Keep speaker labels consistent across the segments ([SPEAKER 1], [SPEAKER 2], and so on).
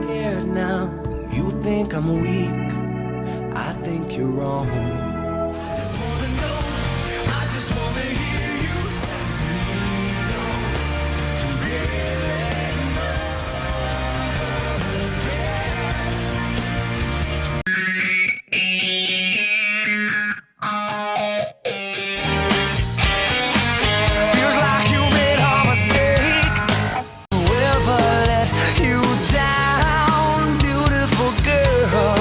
[SPEAKER 1] Scared now, you think I'm weak, I think you're wrong. I just wanna know, I just wanna hear you talk to me, don't really know. Feels like you made a mistake. Whoever let you down, beautiful girl.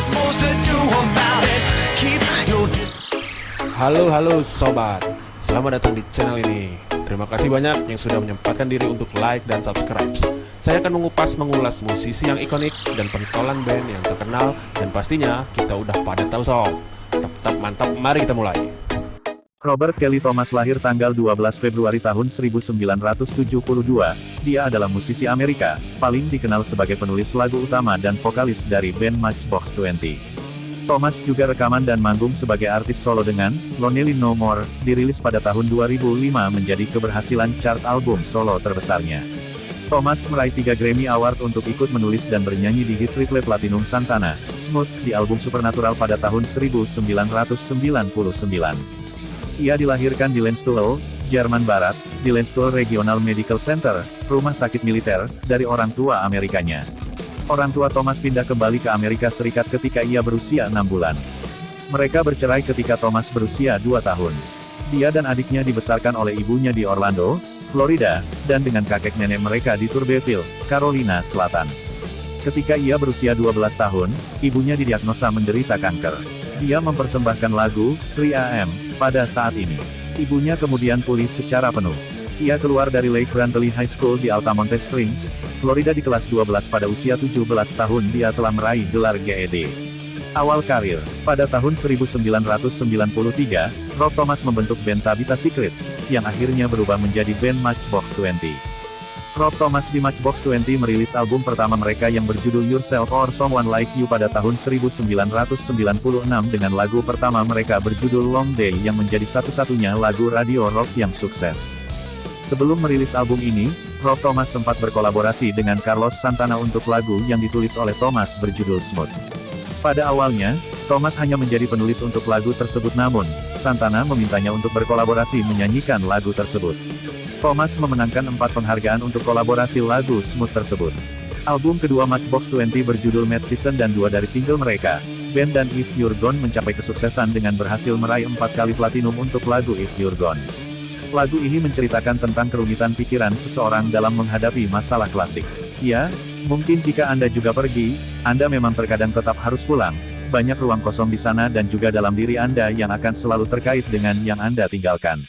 [SPEAKER 1] Supposed to do about it. Keep your distance.
[SPEAKER 2] Halo sobat, selamat datang di channel ini. Terima kasih banyak yang sudah menyempatkan diri untuk like dan subscribe. Saya akan mengulas musisi yang ikonik dan pentolan band yang terkenal, dan pastinya kita udah pada tahu sob. Tetap mantap, mari kita mulai.
[SPEAKER 3] Robert Kelly Thomas lahir tanggal 12 Februari tahun 1972. Dia adalah musisi Amerika, paling dikenal sebagai penulis lagu utama dan vokalis dari band Matchbox 20. Thomas juga rekaman dan manggung sebagai artis solo dengan Lonely No More, dirilis pada tahun 2005 menjadi keberhasilan chart album solo terbesarnya. Thomas meraih 3 Grammy Award untuk ikut menulis dan bernyanyi di hit triple platinum Santana, Smooth, di album Supernatural pada tahun 1999. Ia dilahirkan di Landstuhl, Jerman Barat, di Landstuhl Regional Medical Center, rumah sakit militer, dari orang tua Amerikanya. Orang tua Thomas pindah kembali ke Amerika Serikat ketika ia berusia 6 bulan. Mereka bercerai ketika Thomas berusia 2 tahun. Dia dan adiknya dibesarkan oleh ibunya di Orlando, Florida, dan dengan kakek nenek mereka di Turbeville, Carolina Selatan. Ketika ia berusia 12 tahun, ibunya didiagnosa menderita kanker. Dia mempersembahkan lagu 3 AM pada saat ini. Ibunya kemudian pulih secara penuh. Ia keluar dari Lake Brantley High School di Altamonte Springs, Florida di kelas 12 pada usia 17 tahun. Dia telah meraih gelar GED. Awal karir, pada tahun 1993, Rob Thomas membentuk band Tabitha Secrets, yang akhirnya berubah menjadi band Matchbox 20. Rob Thomas di Matchbox 20 merilis album pertama mereka yang berjudul Yourself or Someone Like You pada tahun 1996 dengan lagu pertama mereka berjudul Long Day yang menjadi satu-satunya lagu radio rock yang sukses. Sebelum merilis album ini, Rob Thomas sempat berkolaborasi dengan Carlos Santana untuk lagu yang ditulis oleh Thomas berjudul Smooth. Pada awalnya, Thomas hanya menjadi penulis untuk lagu tersebut, namun Santana memintanya untuk berkolaborasi menyanyikan lagu tersebut. Thomas memenangkan 4 penghargaan untuk kolaborasi lagu Smooth tersebut. Album kedua Matchbox 20 berjudul Mad Season dan 2 dari single mereka, Band dan If You're Gone, mencapai kesuksesan dengan berhasil meraih 4 kali platinum untuk lagu If You're Gone. Lagu ini menceritakan tentang kerumitan pikiran seseorang dalam menghadapi masalah klasik. Ya, mungkin jika Anda juga pergi, Anda memang terkadang tetap harus pulang. Banyak ruang kosong di sana dan juga dalam diri Anda yang akan selalu terkait dengan yang Anda tinggalkan.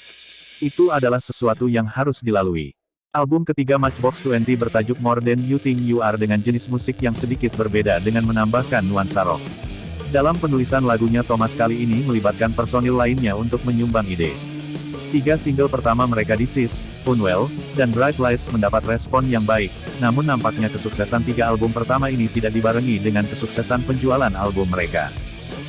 [SPEAKER 3] Itu adalah sesuatu yang harus dilalui. Album ketiga Matchbox 20 bertajuk More Than You Think You Are dengan jenis musik yang sedikit berbeda dengan menambahkan nuansa rock. Dalam penulisan lagunya, Thomas kali ini melibatkan personil lainnya untuk menyumbang ide. 3 single pertama mereka, This Is, Unwell, dan Bright Lights, mendapat respon yang baik, namun nampaknya kesuksesan 3 album pertama ini tidak dibarengi dengan kesuksesan penjualan album mereka.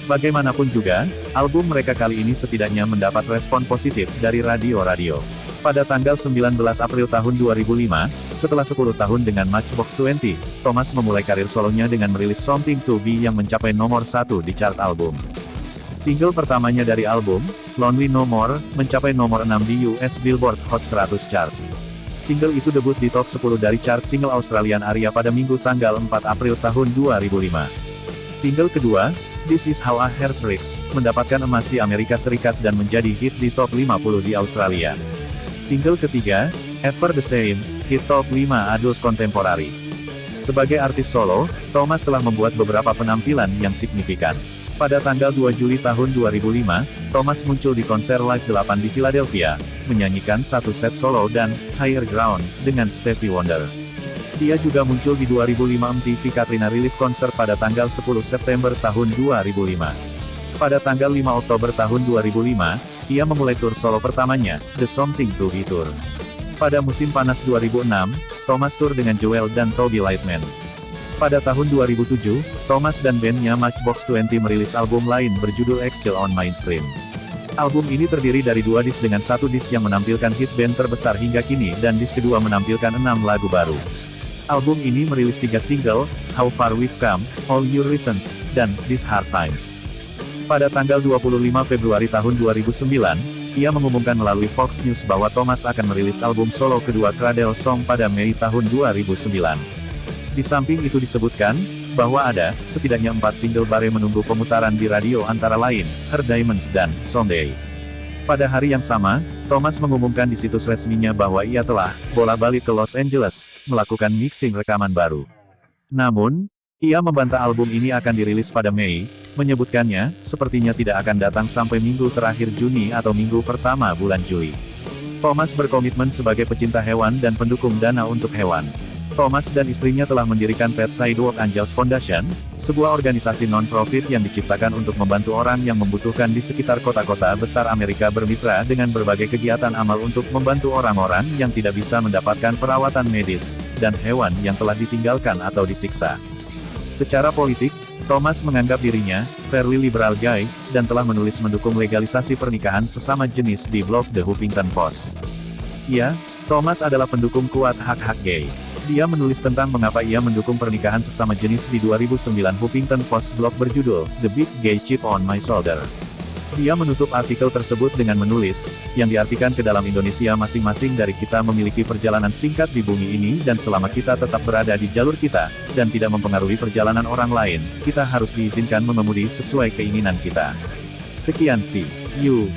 [SPEAKER 3] Bagaimanapun juga, album mereka kali ini setidaknya mendapat respon positif dari radio-radio. Pada tanggal 19 April tahun 2005, setelah 10 tahun dengan Matchbox 20, Thomas memulai karir solonya dengan merilis Something to Be yang mencapai nomor 1 di chart album. Single pertamanya dari album, Lonely No More, mencapai nomor 6 di US Billboard Hot 100 chart. Single itu debut di top 10 dari chart single Australian Aria pada Minggu tanggal 4 April tahun 2005. Single kedua, This Is How a Heart Breaks, mendapatkan emas di Amerika Serikat dan menjadi hit di top 50 di Australia. Single ketiga, Ever the Same, hit top 5 adult kontemporari. Sebagai artis solo, Thomas telah membuat beberapa penampilan yang signifikan. Pada tanggal 2 Juli tahun 2005, Thomas muncul di konser Live 8 di Philadelphia, menyanyikan satu set solo dan Higher Ground dengan Stevie Wonder. Dia juga muncul di 2005 MTV Katrina Relief Concert pada tanggal 10 September tahun 2005. Pada tanggal 5 Oktober tahun 2005, ia memulai tur solo pertamanya, The Something to Be Tour. Pada musim panas 2006, Thomas tur dengan Joel dan Toby Lightman. Pada tahun 2007, Thomas dan bandnya Matchbox 20 merilis album lain berjudul Exile on Mainstream. Album ini terdiri dari 2 disc dengan 1 disc yang menampilkan hit band terbesar hingga kini dan disc kedua menampilkan 6 lagu baru. Album ini merilis 3 single, How Far We've Come, All Your Reasons, dan These Hard Times. Pada tanggal 25 Februari tahun 2009, ia mengumumkan melalui Fox News bahwa Thomas akan merilis album solo kedua Cradle Song pada Mei tahun 2009. Di samping itu disebutkan, bahwa ada, setidaknya 4 single Bare menunggu pemutaran di radio antara lain, Her Diamonds dan Someday. Pada hari yang sama, Thomas mengumumkan di situs resminya bahwa ia telah bola-balik ke Los Angeles, melakukan mixing rekaman baru. Namun, ia membantah album ini akan dirilis pada Mei, menyebutkannya, sepertinya tidak akan datang sampai minggu terakhir Juni atau minggu pertama bulan Juli. Thomas berkomitmen sebagai pecinta hewan dan pendukung dana untuk hewan. Thomas dan istrinya telah mendirikan Pet Sidewalk Angels Foundation, sebuah organisasi non-profit yang diciptakan untuk membantu orang yang membutuhkan di sekitar kota-kota besar Amerika bermitra dengan berbagai kegiatan amal untuk membantu orang-orang yang tidak bisa mendapatkan perawatan medis, dan hewan yang telah ditinggalkan atau disiksa. Secara politik, Thomas menganggap dirinya fairly liberal guy, dan telah menulis mendukung legalisasi pernikahan sesama jenis di blog The Huffington Post. Ya, Thomas adalah pendukung kuat hak-hak gay. Dia menulis tentang mengapa ia mendukung pernikahan sesama jenis di 2009 Huffington Post blog berjudul, The Big Gay Chip on My Shoulder. Dia menutup artikel tersebut dengan menulis, yang diartikan ke dalam Indonesia masing-masing dari kita memiliki perjalanan singkat di bumi ini dan selama kita tetap berada di jalur kita, dan tidak mempengaruhi perjalanan orang lain, kita harus diizinkan mengemudi sesuai keinginan kita. Sekian see you.